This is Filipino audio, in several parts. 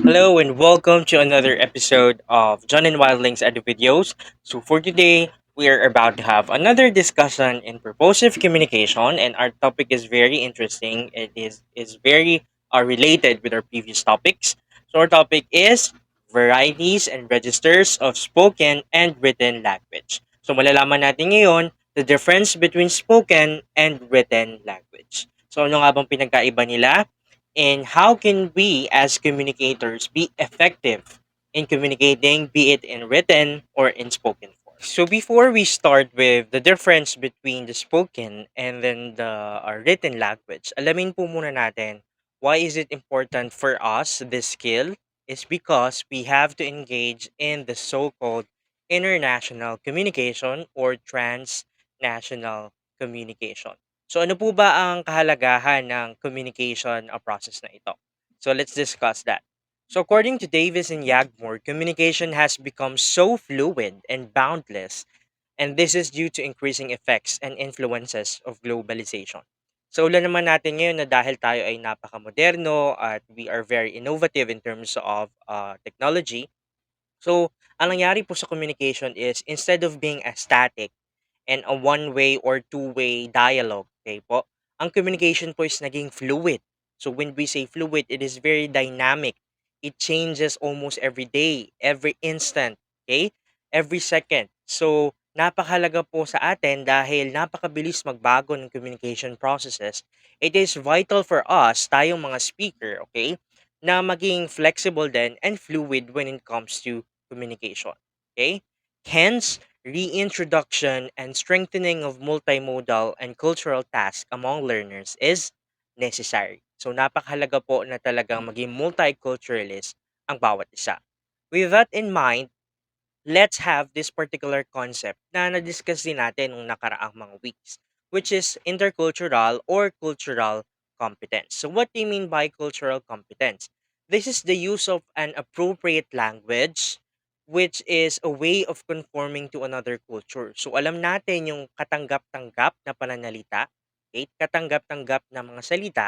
Hello and welcome to another episode of John and Wildling's Edu Videos. So for today, we are about to have another discussion in purposive communication, and our topic is very interesting. It is very related with our previous topics. So our topic is varieties and registers of spoken and written language. So malalaman natin ngayon the difference between spoken and written language. So ano nga bang pinagkaiba nila? And how can we as communicators be effective in communicating, be it in written or in spoken form? So before we start with the difference between the spoken and then the written language, alamin po muna natin why is it important for us this skill is because we have to engage in the so-called international communication or transnational communication. So ano po ba ang kahalagahan ng communication process na ito? So let's discuss that. So according to Davis and Yagmore, communication has become so fluid and boundless, and this is due to increasing effects and influences of globalization. So ulan naman natin ngayon na dahil tayo ay napakamoderno at we are very innovative in terms of technology. So ang nangyari po sa communication is instead of being a static and a one-way or two-way dialogue, okay po? Ang communication po is naging fluid. So when we say fluid, it is very dynamic. It changes almost every day, every instant, okay? Every second. So napakahalaga po sa atin dahil napakabilis magbago ng communication processes. It is vital for us, tayong mga speaker, okay, na maging flexible din and fluid when it comes to communication. Okay? Hence, reintroduction and strengthening of multimodal and cultural tasks among learners is necessary. So napakahalaga po na talagang maging multiculturalist ang bawat isa. With that in mind, let's have this particular concept na na-discuss din natin nung nakaraang mga weeks, which is intercultural or cultural competence. So what do you mean by cultural competence? This is the use of an appropriate language which is a way of conforming to another culture. So alam natin yung katanggap-tanggap na pananalita, okay? Katanggap-tanggap na mga salita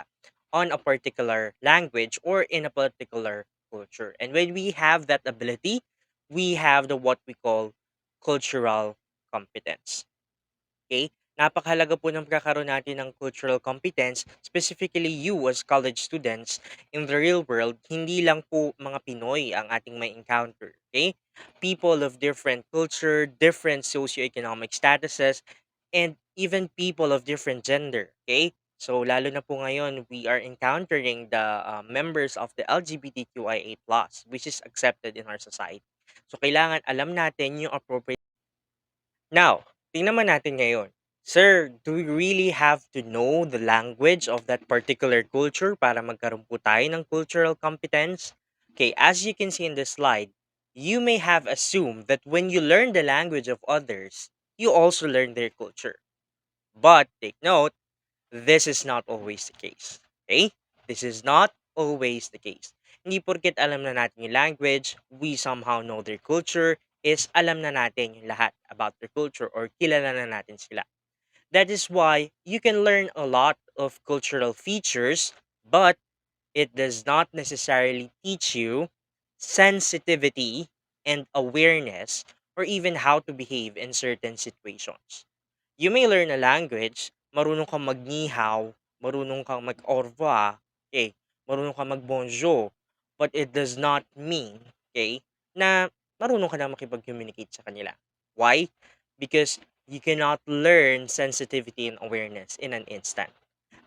on a particular language or in a particular culture. And when we have that ability, we have the what we call cultural competence. Okay? Napakahalaga po ng pagkakaroon natin ng cultural competence, specifically you as college students in the real world, hindi lang po mga Pinoy ang ating may encounter. Okay? People of different culture, different socioeconomic statuses, and even people of different gender. Okay? So, lalo na po ngayon, we are encountering the members of the LGBTQIA+, which is accepted in our society. So, kailangan alam natin yung appropriate. Now, tingnan naman natin ngayon. Sir, do we really have to know the language of that particular culture para magkaroon po tayo ng cultural competence? Okay, as you can see in the slide, you may have assumed that when you learn the language of others, you also learn their culture. But take note, this is not always the case. Okay? This is not always the case. Hindi porket alam na natin yung language, we somehow know their culture, is alam na natin yung lahat about their culture or kilala na natin sila. That is why you can learn a lot of cultural features, but it does not necessarily teach you sensitivity and awareness or even how to behave in certain situations. You may learn a language, marunong kang mag-nihaw, marunong kang mag-au revoir, okay, marunong kang mag-bonjour, but it does not mean, okay, na marunong ka na makipag-communicate sa kanila. Why? Because you cannot learn sensitivity and awareness in an instant.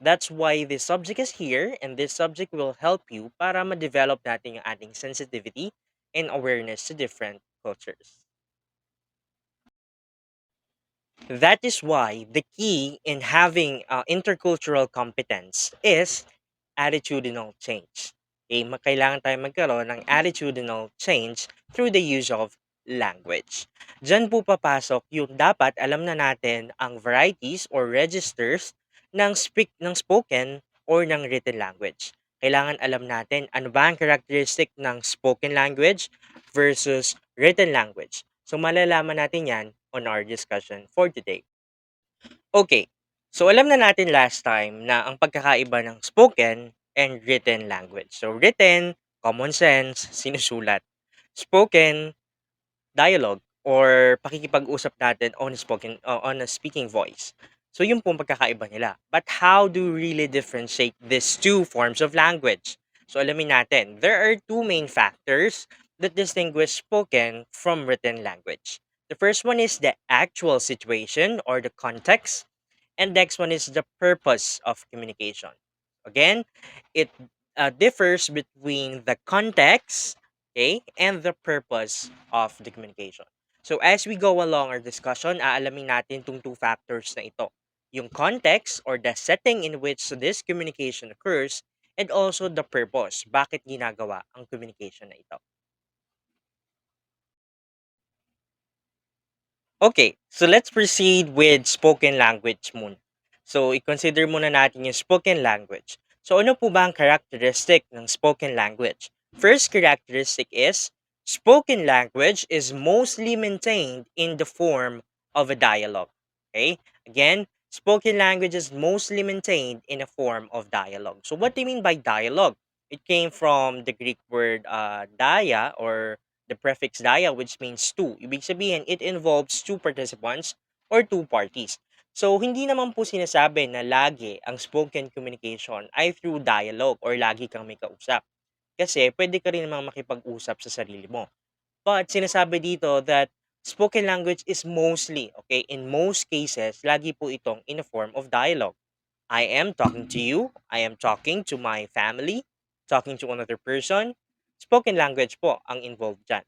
That's why this subject is here, and this subject will help you para ma-develop natin yung ating sensitivity and awareness to different cultures. That is why the key in having intercultural competence is attitudinal change. Okay, kailangan tayo magkaroon ng attitudinal change through the use of language. Diyan po papasok yung dapat alam na natin ang varieties or registers ng spoken or ng written language. Kailangan alam natin ano ba ang characteristic ng spoken language versus written language. So malalaman natin yan on our discussion for today. Okay. So alam na natin last time na ang pagkakaiba ng spoken and written language. So written common sense, sinusulat. Spoken, dialogue, or pakikipag-usap natin on a speaking voice. So yun po ang pagkakaiba nila. But how do we really differentiate these two forms of language? So alamin natin, there are two main factors that distinguish spoken from written language. The first one is the actual situation or the context, and next one is the purpose of communication. Again, it differs between the context, okay, and the purpose of the communication. So as we go along our discussion, aalamin natin itong two factors na ito. Yung context or the setting in which this communication occurs, and also the purpose, bakit ginagawa ang communication na ito. Okay, so let's proceed with spoken language muna. So, i-consider muna natin yung spoken language. So, ano po ba ang characteristic ng spoken language? First characteristic is, spoken language is mostly maintained in the form of a dialogue. Okay? Again, spoken language is mostly maintained in a form of dialogue. So, what do you mean by dialogue? It came from the Greek word dia, or the prefix dia, which means two. Ibig sabihin, it involves two participants or two parties. So, hindi naman po sinasabi na lagi ang spoken communication ay through dialogue or lagi kang may kausap. Kasi pwede ka rin namang makipag-usap sa sarili mo. But sinasabi dito that spoken language is mostly, okay, in most cases, lagi po itong in a form of dialogue. I am talking to you, I am talking to my family, talking to another person. Spoken language po ang involved dyan.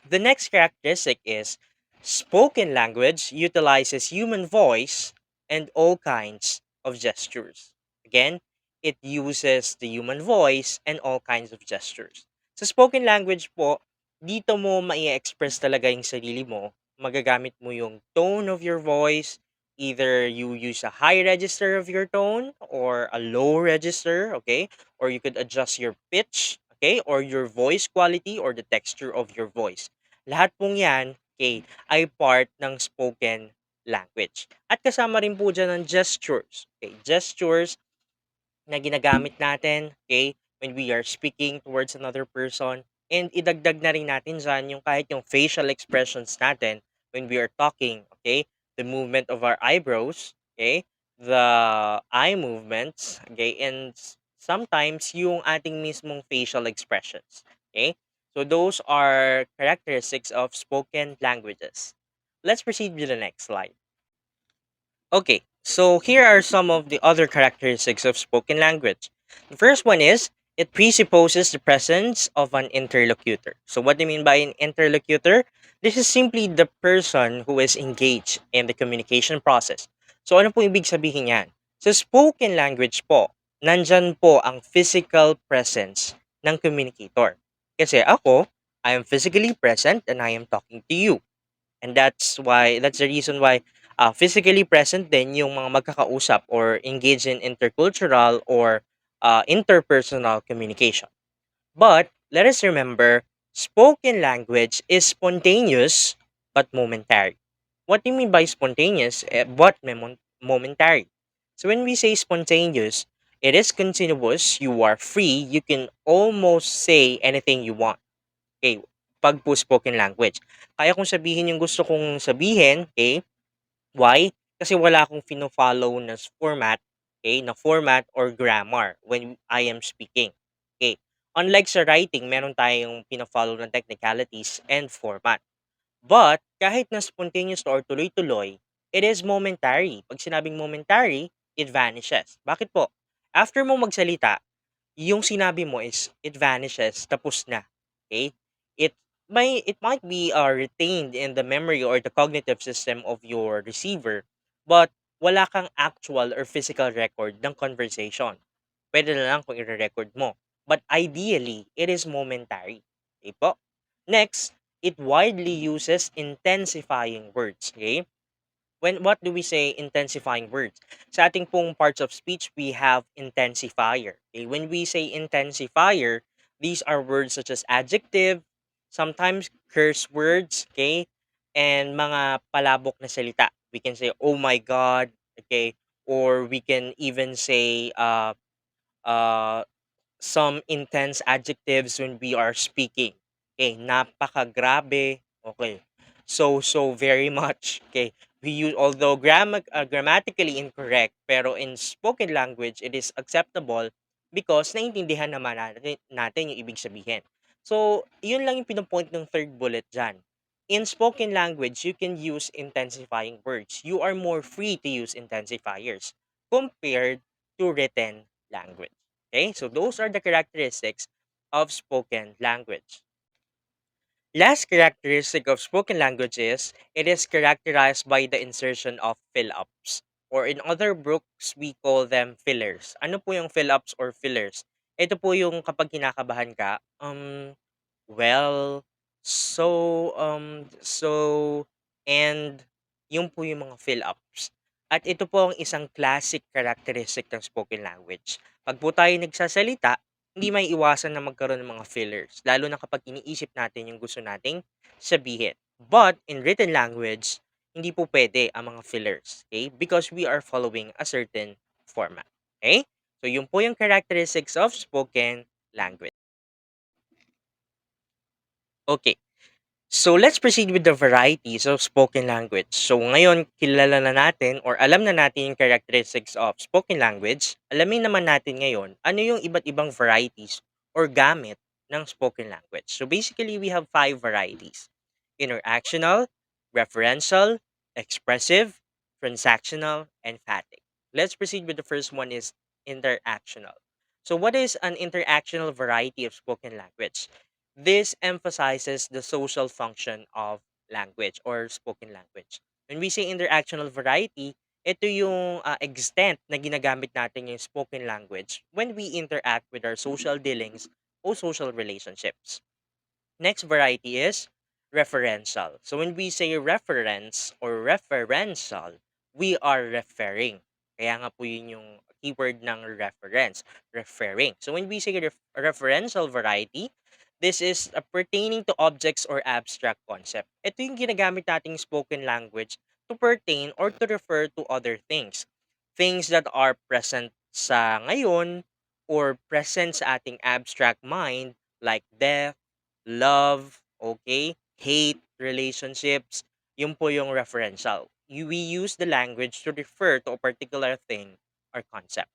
The next characteristic is spoken language utilizes human voice and all kinds of gestures. Again, it uses the human voice and all kinds of gestures. Sa spoken language po, dito mo mai-express talaga yung sarili mo. Magagamit mo yung tone of your voice. Either you use a high register of your tone or a low register, okay? Or you could adjust your pitch, okay? Or your voice quality or the texture of your voice. Lahat pong 'yan, okay, ay part ng spoken language. At kasama rin po diyan ang gestures. Okay, gestures na ginagamit natin, okay, when we are speaking towards another person. And idagdag na rin natin dyan yung kahit yung facial expressions natin when we are talking, okay? The movement of our eyebrows, okay? The eye movements, okay? And sometimes yung ating mismong facial expressions, okay? So those are characteristics of spoken languages. Let's proceed with the next slide. Okay, so here are some of the other characteristics of spoken language. The first one is it presupposes the presence of an interlocutor. So, what do you mean by an interlocutor? This is simply the person who is engaged in the communication process. So, ano po ibig sabihin yan? Sa spoken language po, nandyan po ang physical presence ng communicator. Kasi ako, I am physically present and I am talking to you. And that's the reason why physically present din yung mga magkakausap or engage in intercultural or interpersonal communication. But let us remember, spoken language is spontaneous but momentary. What do you mean by spontaneous but momentary? So when we say spontaneous, it is continuous, you are free, you can almost say anything you want. Okay, 'pag po spoken language. Kaya kong sabihin yung gusto kong sabihin, okay? Why? Kasi wala akong fino-follow na format, okay, na format or grammar when I am speaking. Okay. Unlike sa writing, meron tayong fino-follow na technicalities and format. But kahit na spontaneous or tuloy-tuloy, it is momentary. Pag sinabing momentary, it vanishes. Bakit po? After mo magsalita, yung sinabi mo is it vanishes, tapos na. Okay? It it might be retained in the memory or the cognitive system of your receiver, but wala kang actual or physical record ng conversation. Pwede na lang kung i-record mo. But ideally, it is momentary. Okay po? Next, it widely uses intensifying words. Okay? What do we say intensifying words? Sa ating pong parts of speech, we have intensifier. Okay? When we say intensifier, these are words such as adjective, sometimes curse words, okay? And mga palabok na salita. We can say, oh my God, okay? Or we can even say, uh, some intense adjectives when we are speaking. Okay, napakagrabe. Okay. So very much. Okay. We use although grammatically incorrect, pero in spoken language it is acceptable because naintindihan naman natin yung ibig sabihin. So, yun lang yung pinopoint ng third bullet dyan. In spoken language, you can use intensifying words. You are more free to use intensifiers compared to written language. Okay, so those are the characteristics of spoken language. Last characteristic of spoken language is it is characterized by the insertion of fill-ups. Or in other books, we call them fillers. Ano po yung fill-ups or fillers? Ito po yung kapag kinakabahan ka, well, so, and yung po yung mga fill-ups. At ito po ang isang classic characteristic ng spoken language. Pag po tayo nagsasalita, hindi may iwasan na magkaroon ng mga fillers, lalo na kapag iniisip natin yung gusto nating sabihin. But in written language, hindi po pwede ang mga fillers, okay? Because we are following a certain format, okay? So yun po yung characteristics of spoken language. Okay. So let's proceed with the varieties of spoken language. So ngayon, kilala na natin or alam na natin yung characteristics of spoken language. Alamin naman natin ngayon ano yung iba't ibang varieties or gamit ng spoken language. So basically, we have five varieties. Interactional, referential, expressive, transactional, and phatic. Let's proceed with the first one is interactional. So what is an interactional variety of spoken language? This emphasizes the social function of language or spoken language. When we say interactional variety, ito yung extent na ginagamit natin yung spoken language when we interact with our social dealings o social relationships. Next variety is referential. So when we say reference or referential, we are referring. Kaya nga po yun yung keyword ng reference, referring. So when we say referential variety, this is pertaining to objects or abstract concept. Ito yung ginagamit nating spoken language to pertain or to refer to other things. Things that are present sa ngayon or present sa ating abstract mind like death, love, okay, hate, relationships, yun po yung referential. We use the language to refer to a particular thing or concept.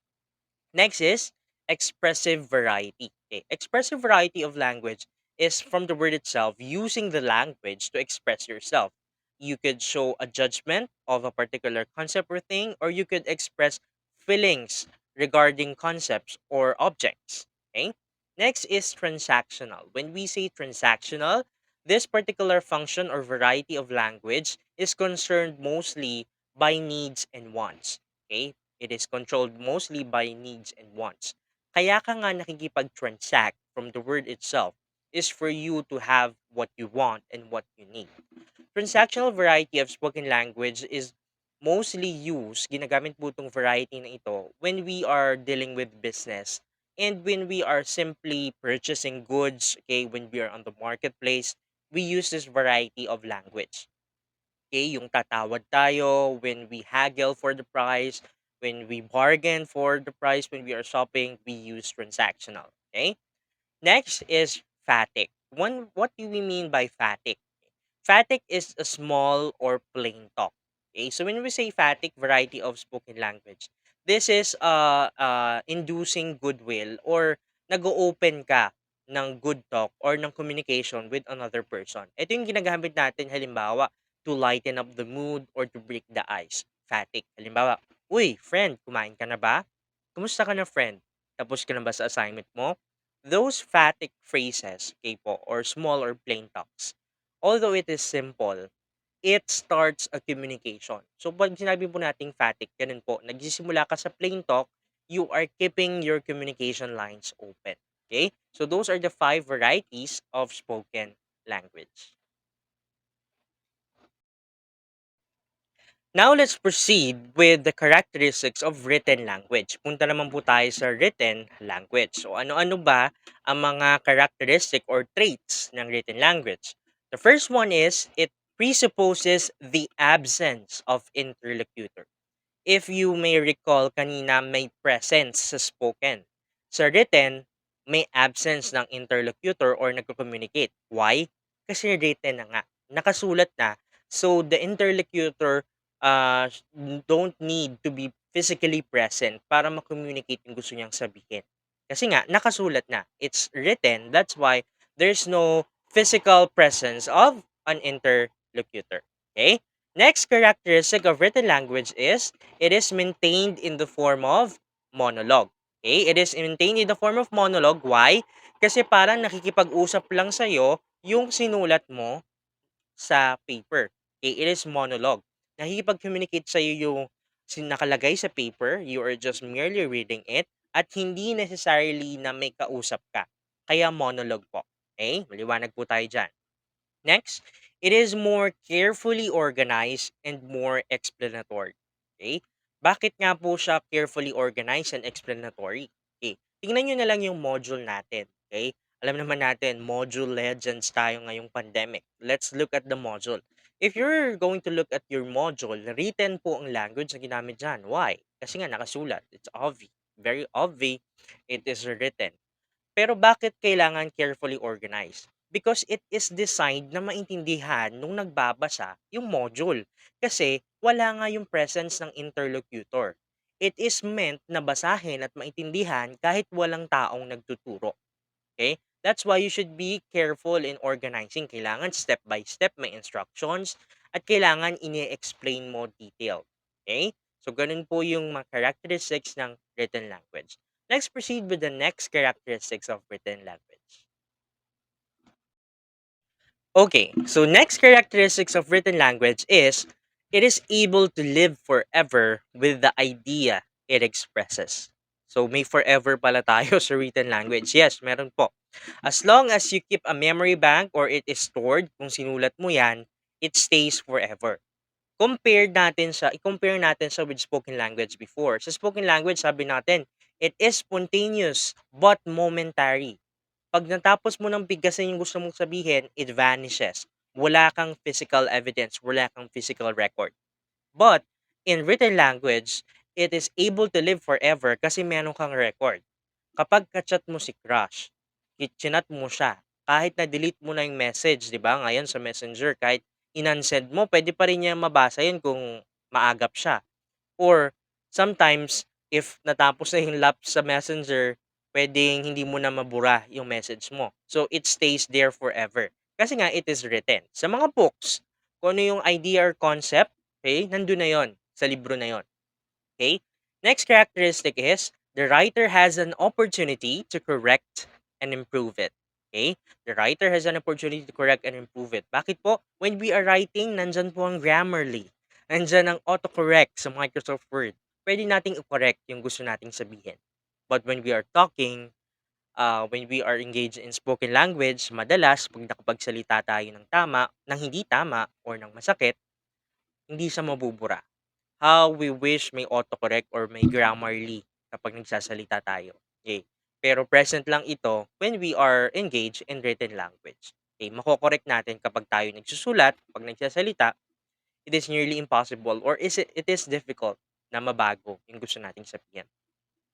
Next is expressive variety. Okay. Expressive variety of language is from the word itself, using the language to express yourself. You could show a judgment of a particular concept or thing, or you could express feelings regarding concepts or objects. Okay. Next is transactional. When we say transactional, this particular function or variety of language is concerned mostly by needs and wants. Okay. It is controlled mostly by needs and wants. Kaya ka nga nakikipag-transact from the word itself is for you to have what you want and what you need. Transactional variety of spoken language is mostly used, ginagamit po itong variety na ito when we are dealing with business and when we are simply purchasing goods, okay, when we are on the marketplace, we use this variety of language. Okay, yung tatawad tayo when we haggle for the price, when we bargain for the price, when we are shopping, we use transactional. Okay? Next is phatic. What do we mean by phatic? Phatic is a small or plain talk. Okay, so when we say phatic variety of spoken language, this is inducing goodwill or nag-open ka ng good talk or ng communication with another person. Ito yung ginagamit natin halimbawa to lighten up the mood or to break the ice. Phatic. Halimbawa, uy, friend, kumain ka na ba? Kumusta ka na, friend? Tapos ka na ba sa assignment mo? Those phatic phrases, okay po, or small or plain talks, although it is simple, it starts a communication. So, pag sinabi po nating phatic, ganun po, nagsisimula ka sa plain talk, you are keeping your communication lines open. Okay? So, those are the five varieties of spoken language. Now, let's proceed with the characteristics of written language. Punta naman po tayo sa written language. So, ano-ano ba ang mga characteristic or traits ng written language? The first one is, it presupposes the absence of interlocutor. If you may recall, kanina may presence sa spoken. Sa written, may absence ng interlocutor or nagko-communicate. Why? Kasi written na nga, nakasulat na. So the interlocutor don't need to be physically present para ma-communicate yung gusto niyang sabihin. Kasi nga, nakasulat na. It's written. That's why there's no physical presence of an interlocutor. Okay? Next characteristic of written language is it is maintained in the form of monologue. Okay? It is maintained in the form of monologue. Why? Kasi parang nakikipag-usap lang sa'yo yung sinulat mo sa paper. Okay? It is monologue. Nakikipag-communicate sa'yo yung nakalagay sa paper. You are just merely reading it at hindi necessarily na may kausap ka. Kaya monologue po. Okay? Maliwanag po tayo dyan. Next, it is more carefully organized and more explanatory. Okay? Bakit nga po siya carefully organized and explanatory? Okay. Tingnan nyo na lang yung module natin. Okay? Alam naman natin, module legends tayo ngayong pandemic. Let's look at the module. If you're going to look at your module, written po ang language na ginamit dyan. Why? Kasi nga nakasulat. It's obvious. Very obvious. It is written. Pero bakit kailangan carefully organized? Because it is designed na maintindihan nung nagbabasa yung module. Kasi wala nga yung presence ng interlocutor. It is meant na basahin at maintindihan kahit walang taong nagtuturo. Okay? That's why you should be careful in organizing. Kailangan step by step may instructions at kailangan ini-explain mo detail. Okay? So, ganun po yung mga characteristics ng written language. Let's proceed with the next characteristics of written language. Okay, so next characteristics of written language is it is able to live forever with the idea it expresses. So may forever pala tayo sa written language. Yes, meron po. As long as you keep a memory bank or it is stored, kung sinulat mo yan, it stays forever. I-compare natin sa with spoken language before. Sa spoken language, sabi natin, it is spontaneous but momentary. Pag natapos mo ng bigkasin yung gusto mong sabihin, it vanishes. Wala kang physical evidence, wala kang physical record. But in written language, it is able to live forever kasi meron kang record. Kapag ka-chat mo si crush, chinat mo siya, kahit na-delete mo na yung message, di ba? Ngayon sa messenger, kahit inansend mo, pwede pa rin niya mabasa yun kung maagap siya. Or sometimes, if natapos na yung lapse sa messenger, pwedeng hindi mo na mabura yung message mo. So, it stays there forever. Kasi nga, it is written. Sa mga books, kung ano yung idea or concept, okay, nandun na yon sa libro na yon. Okay? Next characteristic is the writer has an opportunity to correct and improve it. Okay? The writer has an opportunity to correct and improve it. Bakit po? When we are writing, nandyan po ang Grammarly. Nandyan ang autocorrect sa Microsoft Word. Pwede nating i-correct yung gusto nating sabihin. But when we are talking, when we are engaged in spoken language, madalas, pag nakapagsalita tayo ng tama, ng hindi tama, or ng masakit, hindi siya mabubura. How we wish may autocorrect or may Grammarly kapag nagsasalita tayo. Okay. Pero present lang ito when we are engaged in written language. Okay, mako-correct natin kapag tayo nagsusulat, kapag nagsasalita, it is nearly impossible or it is difficult na mabago yung gusto nating sabihin.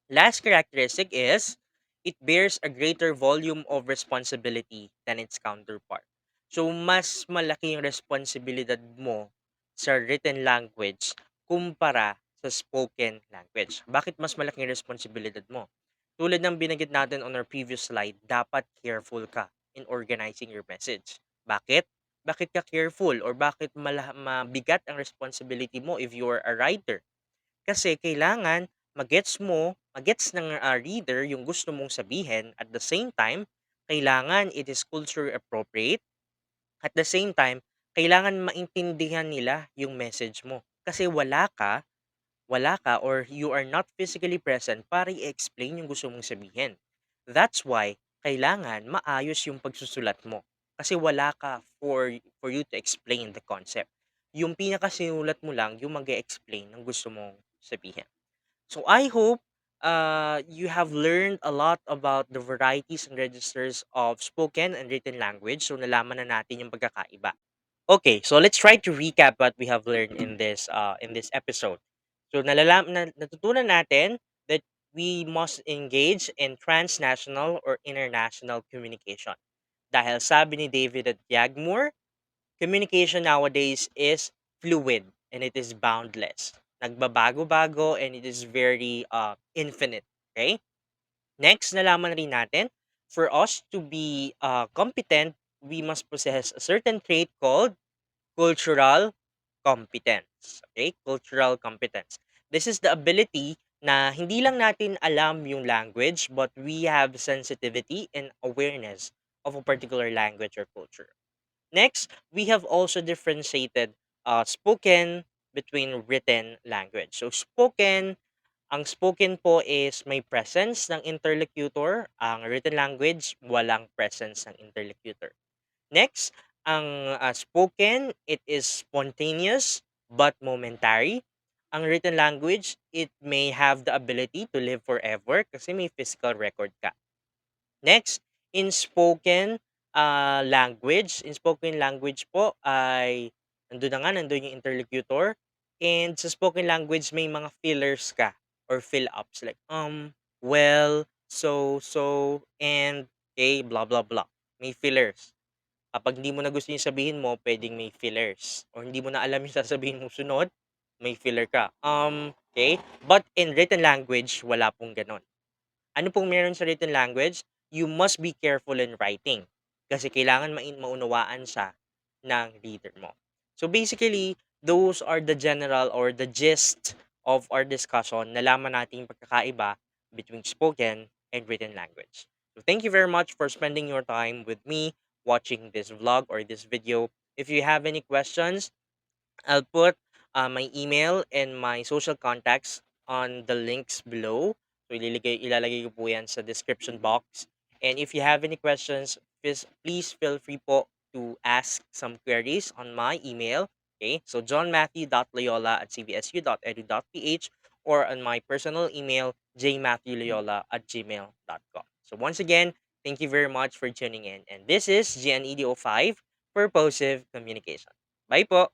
Last characteristic is it bears a greater volume of responsibility than its counterpart. So, mas malaki yung responsibilidad mo sa written language kumpara sa spoken language. Bakit mas malaki yung responsibilidad mo? Tulad ng binanggit natin on our previous slide, dapat careful ka in organizing your message. Bakit? Bakit ka careful or bakit mabigat ang responsibility mo if you are a writer? Kasi kailangan magets ng reader yung gusto mong sabihin at the same time, kailangan it is culture appropriate. At the same time, kailangan maintindihan nila yung message mo. Kasi wala ka or you are not physically present para i-explain yung gusto mong sabihin. That's why kailangan maayos yung pagsusulat mo. Kasi wala ka for you to explain the concept. Yung pinakasinulat mo lang yung mag-explain ng gusto mong sabihin. So I hope you have learned a lot about the varieties and registers of spoken and written language. So nalaman na natin yung pagkakaiba. Okay, so let's try to recap what we have learned in this episode. So natutunan natin that we must engage in transnational or international communication. Dahil sabi ni David at Yagmur, communication nowadays is fluid and it is boundless. Nagbabago-bago and it is very infinite. Okay? Next, nalaman rin natin, for us to be competent, we must possess a certain trait called cultural competence. Okay? Cultural competence. This is the ability na hindi lang natin alam yung language but we have sensitivity and awareness of a particular language or culture. Next, we have also differentiated spoken between written language. So ang spoken po is may presence ng interlocutor. Ang written language, walang presence ng interlocutor. Next, ang spoken, it is spontaneous but momentary. Ang written language, it may have the ability to live forever kasi may physical record ka. Next, in spoken language po ay nandun na nga, nandun yung interlocutor. And sa spoken language, may mga fillers ka or fill-ups like, well, so, and, okay, blah, blah, blah. May fillers. Kapag hindi mo na gusto yung sabihin mo, pwedeng may fillers. Or hindi mo na alam yung sasabihin mo sunod, may filler ka. Okay? But in written language, wala pong ganon. Ano pong meron sa written language? You must be careful in writing. Kasi kailangan maunawaan siya ng reader mo. So basically, those are the general or the gist of our discussion. Nalaman natin yung pagkakaiba between spoken and written language. So thank you very much for spending your time with me watching this vlog or this video. If you have any questions, I'll put my email and my social contacts on the links below. So ilalagay ko po yan sa description box. And if you have any questions, please feel free po to ask some queries on my email. Okay, so johnmatthew.loyola@cbsu.edu.ph or on my personal email, jmatthewloyola@gmail.com. So once again, thank you very much for tuning in. And this is GNEDO5, Purposive Communication. Bye po!